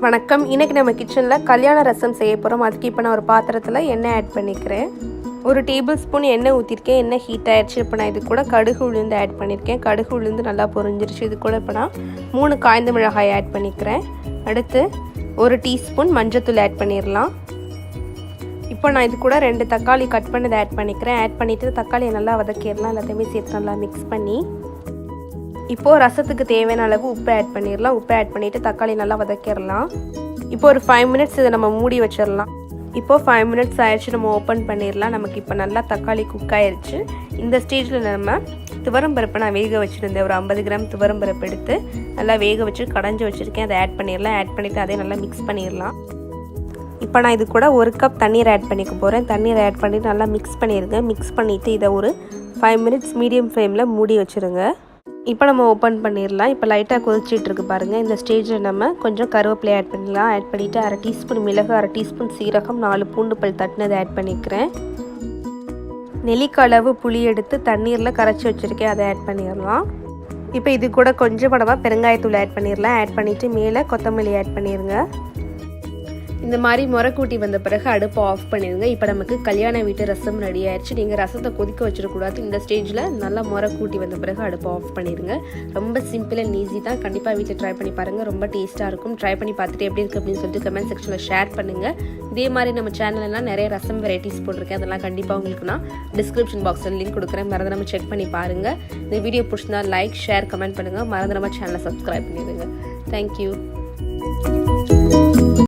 வணக்கம். இன்றைக்கி நம்ம கிச்சனில் கல்யாண ரசம் செய்ய போகிறோம். அதுக்கு இப்போ நான் ஒரு பாத்திரத்தில் எண்ணெய் ஆட் பண்ணிக்கிறேன். ஒரு டேபிள் ஸ்பூன் எண்ணெய் ஊற்றிருக்கேன். எண்ணெய் ஹீட் ஆகிடுச்சு. இப்போ நான் இது கூட கடுகு உளுந்து ஆட் பண்ணியிருக்கேன். கடுகு உளுந்து நல்லா பொரிஞ்சிருச்சு. இது கூட இப்போ நான் 3 காய்ந்த மிளகாய் ஆட் பண்ணிக்கிறேன். அடுத்து 1 டீஸ்பூன் மஞ்சத்தூள் ஆட் பண்ணிடலாம். இப்போ நான் இது கூட 2 தக்காளி கட் பண்ணதை ஆட் பண்ணிக்கிறேன். ஆட் பண்ணிவிட்டு தக்காளியை நல்லா வதக்கிடலாம். எல்லாத்தையுமே சேர்த்து நல்லா மிக்ஸ் பண்ணி இப்போது ரசத்துக்கு தேவையான அளவு உப்பு ஆட் பண்ணிடலாம். உப்பு ஆட் பண்ணிவிட்டு தக்காளி நல்லா வதக்கிடலாம். இப்போ ஒரு 5 மினிட்ஸ் இதை நம்ம மூடி வச்சிடலாம். இப்போது 5 மினிட்ஸ் ஆயிடுச்சு. நம்ம ஓப்பன் பண்ணிடலாம். நமக்கு இப்போ நல்லா தக்காளி குக் ஆயிடுச்சு. இந்த ஸ்டேஜில் நம்ம துவரம்பருப்பை நான் வேக வச்சுருந்தேன். ஒரு 50 கிராம் துவரம்பருப்பு எடுத்து நல்லா வேக வச்சு கடைஞ்சி வச்சுருக்கேன். அதை ஆட் பண்ணிடலாம். ஆட் பண்ணிவிட்டு அதே நல்லா மிக்ஸ் பண்ணிடலாம். இப்போ நான் இது கூட 1 கப் தண்ணீர் ஆட் பண்ணிக்க போகிறேன். தண்ணீரை ஆட் பண்ணிவிட்டு நல்லா மிக்ஸ் பண்ணிடுங்க. மிக்ஸ் பண்ணிவிட்டு இதை ஒரு 5 மினிட்ஸ் மீடியம் ஃப்ளேமில் மூடி வச்சுருங்க. இப்போ நம்ம ஓப்பன் பண்ணிடலாம். இப்போ லைட்டாக கொதிச்சிட்டு இருக்கு பாருங்கள். இந்த ஸ்டேஜில் நம்ம கொஞ்சம் கருவேப்பிலை ஆட் பண்ணிடலாம். ஆட் பண்ணிவிட்டு 1/2 டீஸ்பூன் மிளகு, 1/2 டீஸ்பூன் சீரகம், 4 பூண்டு பல் தட்டினதை ஆட் பண்ணிக்கிறேன். நெல்லிக்காய் அளவு புளி எடுத்து தண்ணீரில் கரைச்சி வச்சுருக்கேன். அதை ஆட் பண்ணிடலாம். இப்போ இது கூட கொஞ்சம் படமாக பெருங்காயத்தூள் ஆட் பண்ணிடலாம். ஆட் பண்ணிவிட்டு மேலே கொத்தமல்லி ஆட் பண்ணிடுங்க. இந்த மாதிரி முறை கூட்டி வந்த பிறகு அடுப்பை ஆஃப் பண்ணிடுங்க. இப்போ நமக்கு கல்யாண வீட்டு ரசம் ரெடி ஆயிடுச்சு. நீங்கள் ரசத்தை கொதிக்க வச்சிடக்கூடாது. இந்த ஸ்டேஜில் நல்லா முறை கூட்டி வந்த பிறகு அடுப்பை ஆஃப் பண்ணிடுங்க. ரொம்ப சிம்பிள் அண்ட் ஈஸி தான். கண்டிப்பாக வீட்டில் ட்ரை பண்ணி பாருங்கள். ரொம்ப டேஸ்ட்டாக இருக்கும். ட்ரை பண்ணி பார்த்துட்டு எப்படி இருக்குது அப்படின்னு சொல்லிட்டு கமெண்ட் செக்ஷனில் ஷேர் பண்ணுங்கள். இதே மாதிரி நம்ம சேனலெலாம் நிறைய ரசம் வெரைட்டிஸ் போட்டிருக்கேன். அதெல்லாம் கண்டிப்பாக உங்களுக்கு நான் டிஸ்கிரிப்ஷன் பாக்ஸில் லிங்க் கொடுக்குறேன். மறந்துடாமல் செக் பண்ணி பாருங்கள். இந்த வீடியோ பிடிச்சிருந்தா லைக், ஷேர், கமெண்ட் பண்ணுங்கள். மறந்துடாமல் சேனலை சப்ஸ்கிரைப் பண்ணிடுங்க. தேங்க்யூ.